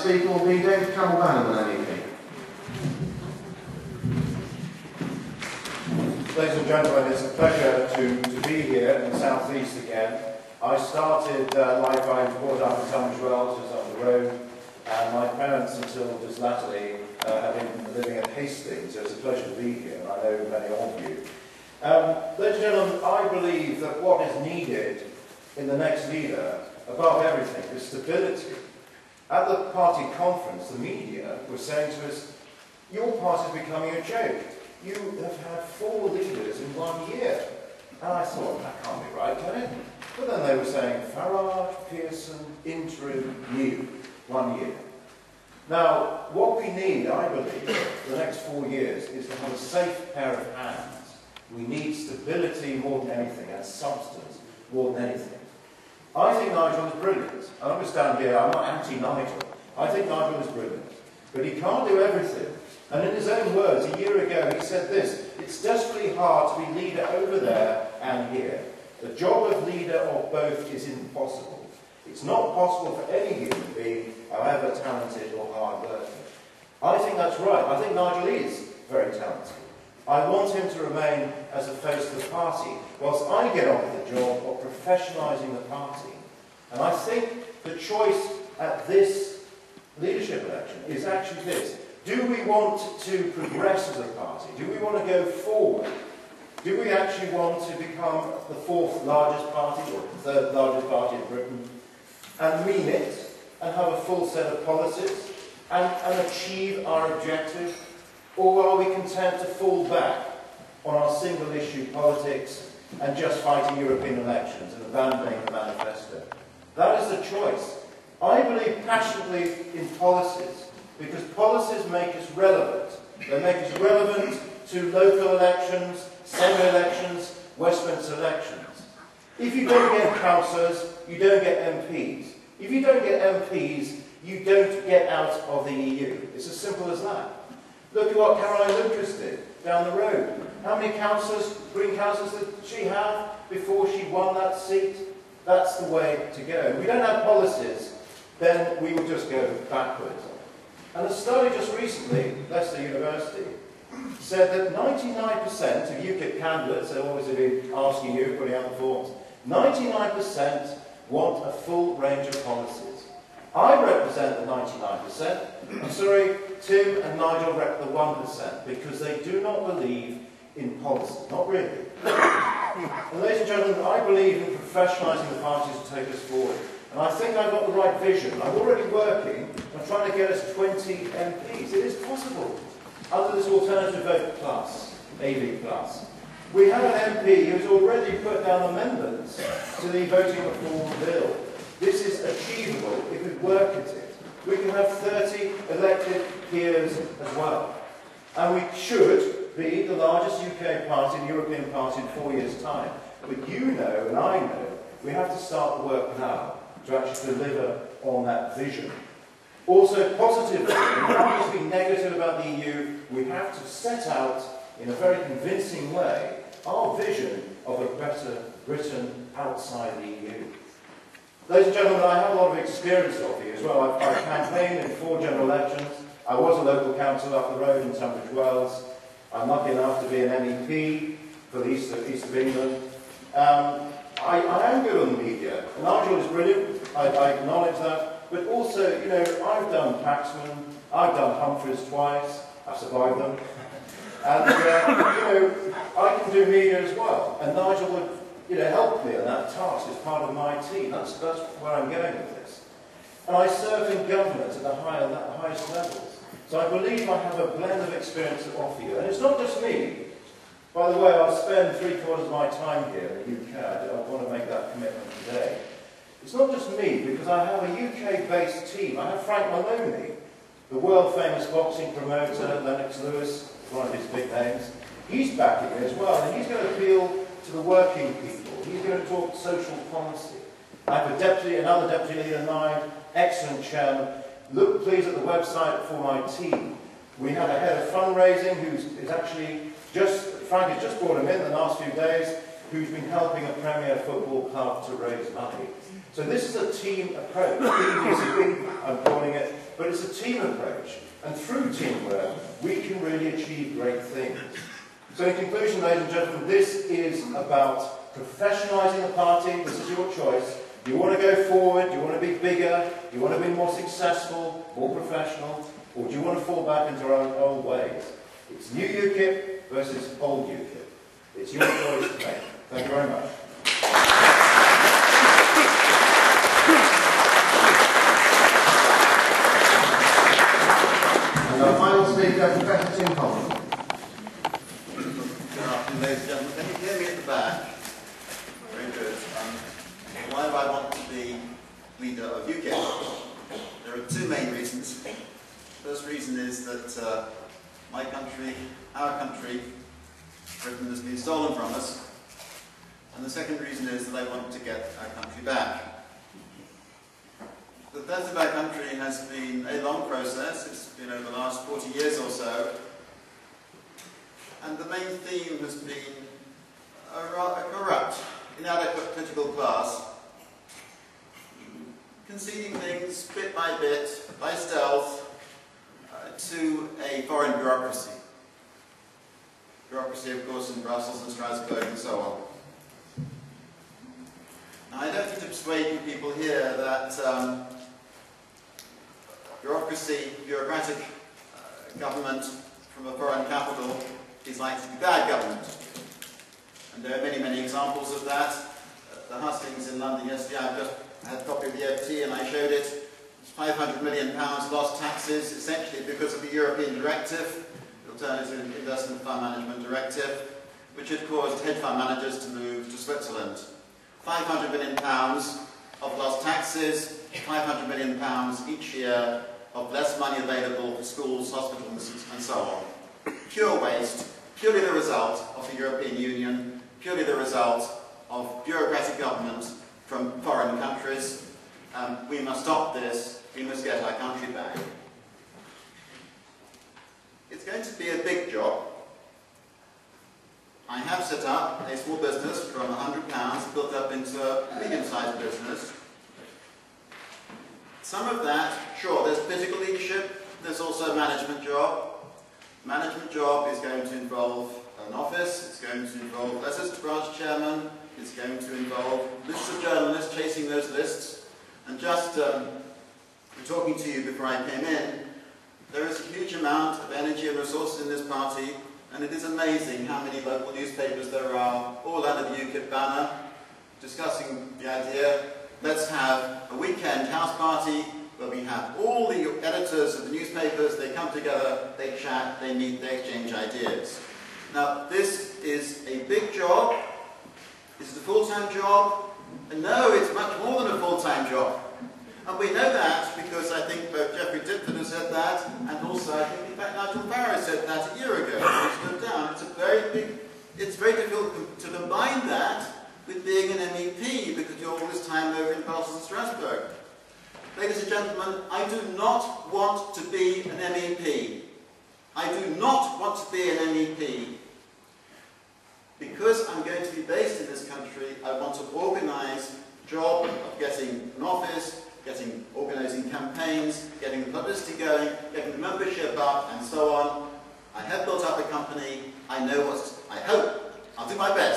speaker will be David Campbell-Bannerman, MEP. Ladies and gentlemen, it's a pleasure to be here in the South East again. I started life, I was brought up in Tunbridge Wells, just up the road, and my parents until just latterly have been living at Hastings, so it's a pleasure to be here, and I know many of you. Ladies and gentlemen, I believe that what is needed in the next leader, above everything, is stability. At the party conference, the media were saying to us, your party is becoming a joke. You have had 4 leaders in 1 year. And I thought, that can't be right, can it? But then they were saying, Farage, Pearson, interim, new, 1 year. Now, what we need, I believe, for the next 4 years is to have a safe pair of hands. We need stability more than anything, and substance more than anything. I think Nigel is brilliant. And I'm going to stand here, I'm not anti-Nigel. I think Nigel is brilliant. But he can't do everything. And in his own words, a year ago, he said this: it's desperately hard to be leader over there and here. The job of leader of both is impossible. It's not possible for any human being, however talented or hard-working. I think that's right. I think Nigel is very talented. I want him to remain as a face of the party, whilst I get on with the job of professionalising the party. And I think the choice at this leadership election is actually this. Do we want to progress as a party? Do we want to go forward? Do we actually want to become the 4th largest party, or the 3rd largest party in Britain, and mean it, and have a full set of policies, and achieve our objective? Or are we content to fall back on our single-issue politics and just fighting European elections and abandoning the manifesto? That is the choice. I believe passionately in policies, because policies make us relevant. They make us relevant to local elections, semi-elections, Westminster elections. If you don't get councillors, you don't get MPs. If you don't get MPs, you don't get out of the EU. It's as simple as that. Look at what Caroline Lucas did down the road. How many councillors, Green councillors, did she have before she won that seat? That's the way to go. If we don't have policies, then we will just go backwards. And a study just recently, Leicester University, said that 99% of UKIP candidates, they've obviously been asking you, putting out the forms, 99% want a full range of policies. I represent the 99%. I'm sorry, Tim and Nigel rep the 1%, because they do not believe in policy. Not really. And ladies and gentlemen, I believe in professionalising the parties to take us forward. And I think I've got the right vision. I'm already working on trying to get us 20 MPs. It is possible. Under this alternative vote plus, AV plus. We have an MP who's already put down amendments to the voting reform bill. This is achievable if we work at it. We can have 30 elected peers as well. And we should be the largest UK party and European party in 4 years' time. But you know, and I know, we have to start the work now to actually deliver on that vision. Also, positive, we can't just be negative about the EU. We have to set out, in a very convincing way, our vision of a better Britain outside the EU. Ladies and gentlemen, I have a lot of experience of you as well. I've campaigned in 4 general elections. I was a local councillor up the road in Tunbridge Wells. I'm lucky enough to be an MEP for the east of England. I am good on the media. Nigel is brilliant. I acknowledge that. But also, you know, I've done Paxman, I've done Humphreys twice. I've survived them. And, you know, I can do media as well. And Nigel would, you know, help me on that task as part of my team. That's where I'm going with this. And I served in government at the highest levels. So I believe I have a blend of experience to offer you. And it's not just me. By the way, I'll spend 3/4 of my time here in the UK. I want to make that commitment today. It's not just me, because I have a UK-based team. I have Frank Maloney, the world-famous boxing promoter, Lennox Lewis, one of his big names. He's backing me as well, and he's going to appeal to the working people. He's going to talk social policy. I have another deputy leader, Nine, excellent chairman. Look please at the website for my team. We have a head of fundraising who's actually Frank has just brought him in the last few days, who's been helping a Premier Football club to raise money. So this is a team approach, I'm calling it, but it's a team approach, and through teamwork, we can really achieve great things. So in conclusion, ladies and gentlemen, this is about professionalising the party. This is your choice. You want to go forward, you want to be bigger, you want to be more successful, more professional, or do you want to fall back into our old ways? It's new UKIP versus old UKIP. It's your choice to make. Thank you very much. And our final speaker, Professor Tim Collins. Good afternoon, ladies and gentlemen. Can you hear me at the back? Very good. Why do I want to be leader of UKIP? There are two main reasons. The first reason is that my country, our country, Britain, has been stolen from us. And the second reason is that I want to get our country back. The death of our country has been a long process. It's been over the last 40 years or so. And the main theme has been a corrupt, inadequate political class, conceding things bit by bit, by stealth, to a foreign bureaucracy. Bureaucracy, of course, in Brussels and Strasbourg and so on. Now, I don't need to persuade you people here that bureaucratic government from a foreign capital is likely to be bad government. And there are many, many examples of that. The Hustings in London yesterday, I've just had a copy of the FT and I showed it. It's £500 million lost taxes, essentially because of the European directive, the Alternative Investment Fund Management Directive, which had caused hedge fund managers to move to Switzerland. £500 million of lost taxes, £500 million each year of less money available for schools, hospitals, and so on. Pure waste, purely the result of the European Union, purely the result of bureaucratic government from foreign countries. We must stop this. We must get our country back. It's going to be a big job. I have set up a small business from £100 built up into a medium-sized business. Some of that, sure, there's political leadership, there's also a management job. Management job is going to involve an office, it's going to involve letters to branch chairman, it's going to involve lists of journalists chasing those lists. And just talking to you before I came in, there is a huge amount of energy and resources in this party, and it is amazing how many local newspapers there are, all under the UKIP banner, discussing the idea, let's have a weekend house party where we have all the editors of the newspapers, they come together, they chat, they meet, they exchange ideas. Now, this is a big job. Is it a full-time job? No, it's much more than a full-time job. And we know that because I think both Geoffrey Dipton has said that, and also I think in fact Nigel Farage said that a year ago when he stood down. It's very difficult to combine that with being an MEP because you're all this time over in Brussels and Strasbourg. Ladies and gentlemen, I do not want to be an MEP. I do not want to be an MEP. Because I'm going to be based in this country, I want to organise the job of getting an office, organising campaigns, getting the publicity going, getting the membership up, and so on. I have built up a company. I know I hope, I'll do my best.